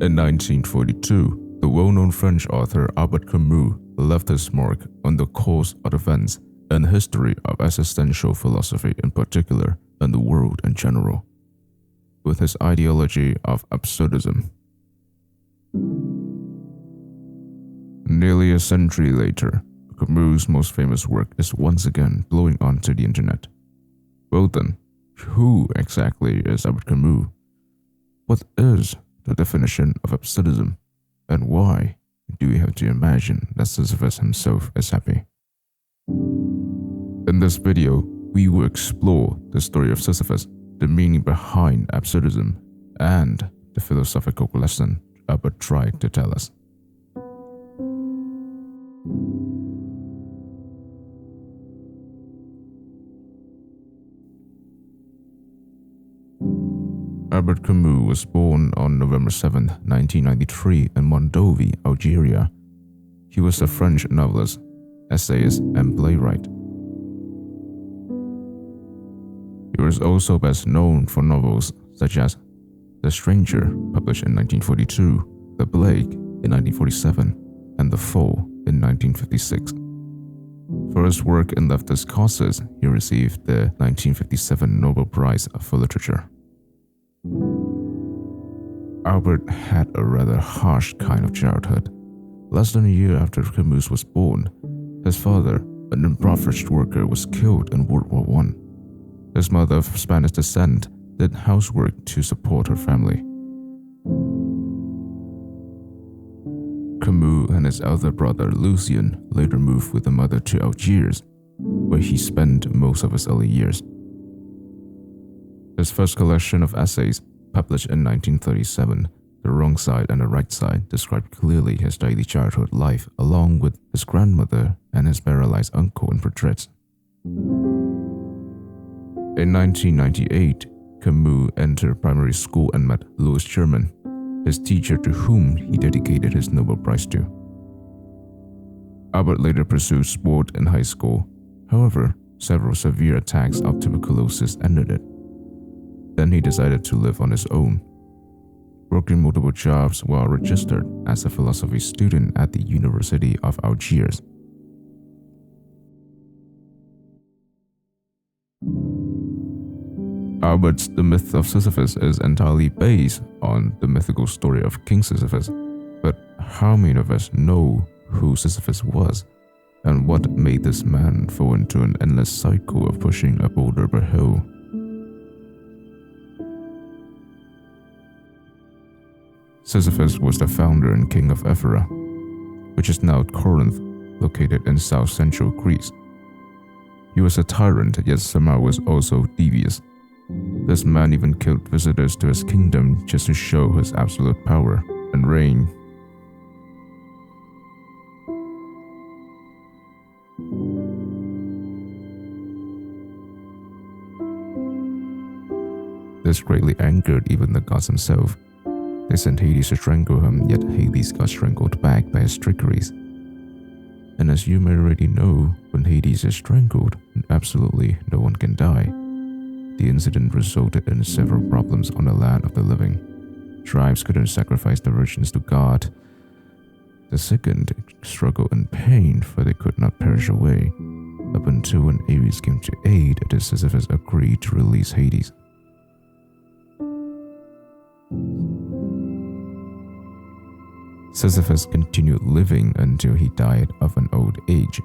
In 1942, the well-known French author Albert Camus left his mark on the course of events and history of existential philosophy in particular and the world in general, with his ideology of absurdism. Nearly a century later, Camus' most famous work is once again blowing onto the internet. Well then, who exactly is Albert Camus? What is the definition of absurdism? And why do we have to imagine that Sisyphus himself is happy? In this video, we will explore the story of Sisyphus, the meaning behind absurdism, and the philosophical lesson Albert tried to tell us. Albert Camus was born on November 7, 1993 in Mondovi, Algeria. He was a French novelist, essayist, and playwright. He was also best known for novels such as The Stranger, published in 1942, The Plague in 1947, and The Fall in 1956. For his work in leftist causes, he received the 1957 Nobel Prize for Literature. Albert had a rather harsh kind of childhood. Less than a year after Camus was born, his father, an impoverished worker, was killed in World War I. His mother, of Spanish descent, did housework to support her family. Camus and his elder brother Lucien later moved with the mother to Algiers, where he spent most of his early years. His first collection of essays, published in 1937, The Wrong Side and the Right Side, described clearly his daily childhood life along with his grandmother and his paralyzed uncle in portraits. In 1998, Camus entered primary school and met Louis Germain, his teacher to whom he dedicated his Nobel Prize to. Albert later pursued sport in high school. However, several severe attacks of tuberculosis ended it. Then he decided to live on his own, working multiple jobs while registered as a philosophy student at the University of Algiers. Albert's The Myth of Sisyphus is entirely based on the mythical story of King Sisyphus, but how many of us know who Sisyphus was, and what made this man fall into an endless cycle of pushing a boulder up a hill? Sisyphus was the founder and king of Ephyra, which is now Corinth, located in south-central Greece. He was a tyrant, yet somehow was also devious. This man even killed visitors to his kingdom just to show his absolute power and reign. This greatly angered even the gods themselves. They sent Hades to strangle him, yet Hades got strangled back by his trickeries. And as you may already know, when Hades is strangled, absolutely no one can die. The incident resulted in several problems on the land of the living. Tribes couldn't sacrifice their virgins to God. The sickened struggled in pain, for they could not perish away, up until when Ares came to aid, and Sisyphus agreed to release Hades. Sisyphus continued living until he died of an old age.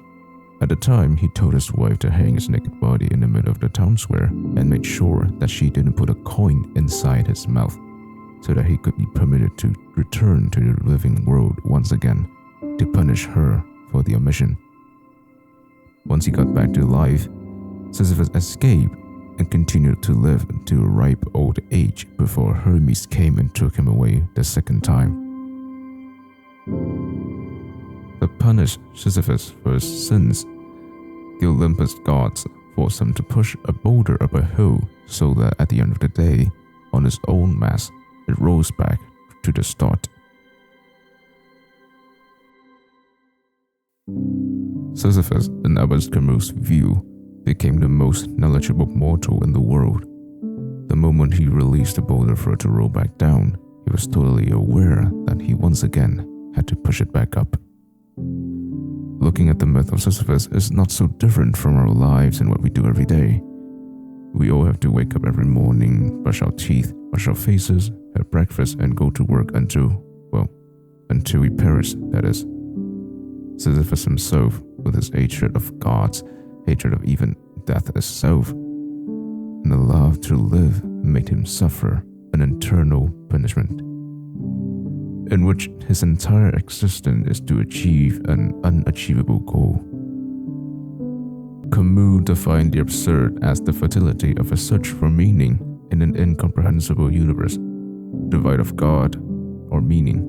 At the time, he told his wife to hang his naked body in the middle of the town square and made sure that she didn't put a coin inside his mouth, so that he could be permitted to return to the living world once again to punish her for the omission. Once he got back to life, Sisyphus escaped and continued to live until a ripe old age before Hermes came and took him away the second time. To punish Sisyphus for his sins, the Olympus gods forced him to push a boulder up a hill so that at the end of the day, on its own mass, it rose back to the start. Sisyphus, in Albert Camus' view, became the most knowledgeable mortal in the world. The moment he released the boulder for it to roll back down, he he was totally aware that he once again had to push it back up. Looking at the myth of Sisyphus is not so different from our lives and what we do every day. We all have to wake up every morning, brush our teeth, wash our faces, have breakfast, and go to work until we perish, that is. Sisyphus himself, with his hatred of gods, hatred of even death itself, and the love to live, made him suffer an eternal punishment, in which his entire existence is to achieve an unachievable goal. Camus defined the absurd as the fertility of a search for meaning in an incomprehensible universe, devoid of God or meaning.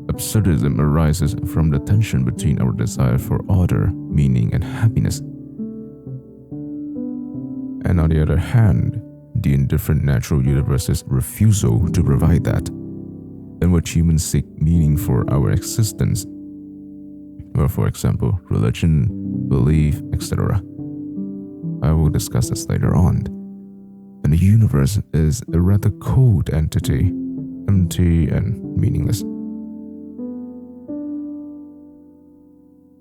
Absurdism arises from the tension between our desire for order, meaning, and happiness, and on the other hand, the indifferent natural universe's refusal to provide that, in which humans seek meaning for our existence, or for example, religion, belief, etc. I will discuss this later on. And the universe is a rather cold entity, empty and meaningless.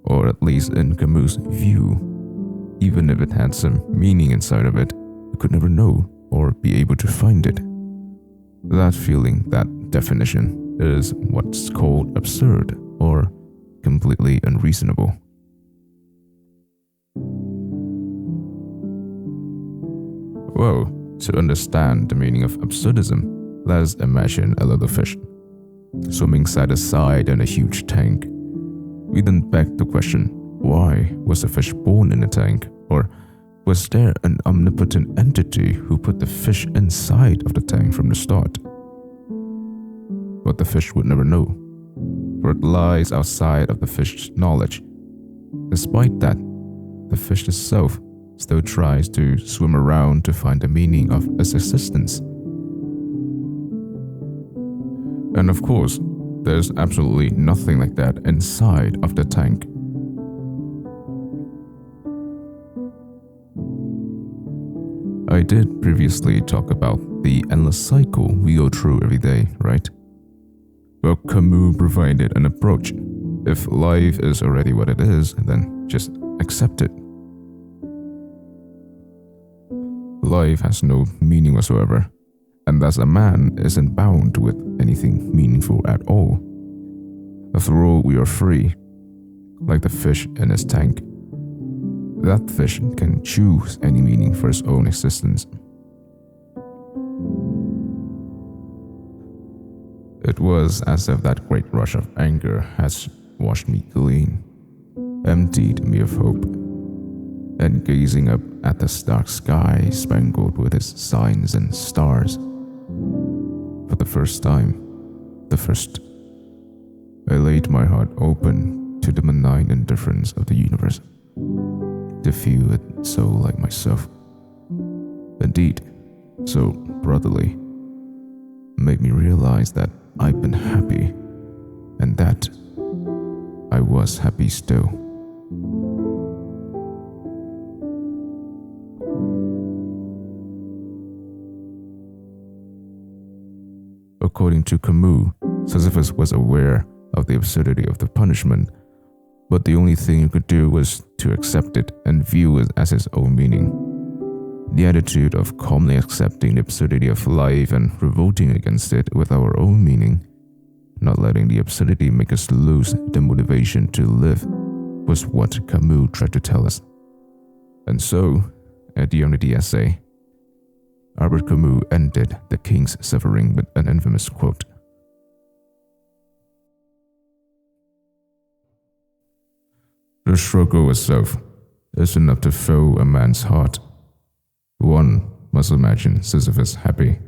Or at least in Camus' view, even if it had some meaning inside of it, we could never know or be able to find it. That feeling, that definition, is what's called absurd or completely unreasonable. Well, to understand the meaning of absurdism, let's imagine a little fish swimming side to side in a huge tank. We then beg the question, why was the fish born in a tank? Or was there an omnipotent entity who put the fish inside of the tank from the start? But the fish would never know, for it lies outside of the fish's knowledge. Despite that, the fish itself still tries to swim around to find the meaning of its existence. And of course, there's absolutely nothing like that inside of the tank. I did previously talk about the endless cycle we go through every day, right? Well, Camus provided an approach. If life is already what it is, then just accept it. Life has no meaning whatsoever, and thus a man isn't bound with anything meaningful at all. After all, we are free, like the fish in its tank. That fish can choose any meaning for its own existence. It was as if that great rush of anger has washed me clean, emptied me of hope, and gazing up at the stark sky spangled with its signs and stars. For the first time, I laid my heart open to the benign indifference of the universe, to feel it so like myself. Indeed, so brotherly, made me realize that I've been happy, and that I was happy still. According to Camus, Sisyphus was aware of the absurdity of the punishment, but the only thing he could do was to accept it and view it as his own meaning. The attitude of calmly accepting the absurdity of life and revolting against it with our own meaning, not letting the absurdity make us lose the motivation to live, was what Camus tried to tell us. And so, at the end of the essay, Albert Camus ended The King's Suffering with an infamous quote. The struggle itself is enough to fill a man's heart. One must imagine Sisyphus happy.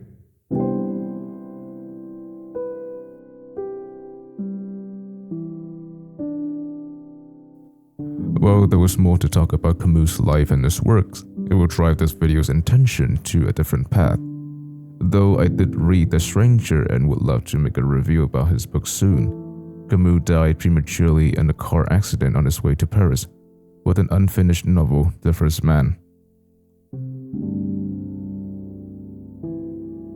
Well, there was more to talk about Camus' life and his works. It will drive this video's intention to a different path. Though I did read The Stranger and would love to make a review about his book soon, Camus died prematurely in a car accident on his way to Paris, with an unfinished novel, The First Man.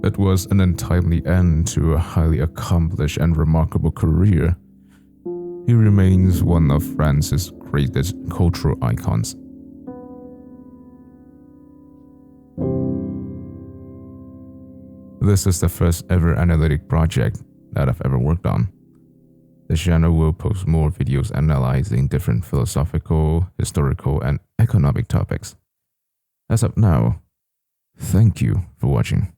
It was an untimely end to a highly accomplished and remarkable career. He remains one of France's greatest cultural icons. This is the first ever analytic project that I've ever worked on. The channel will post more videos analyzing different philosophical, historical, and economic topics. As of now, thank you for watching.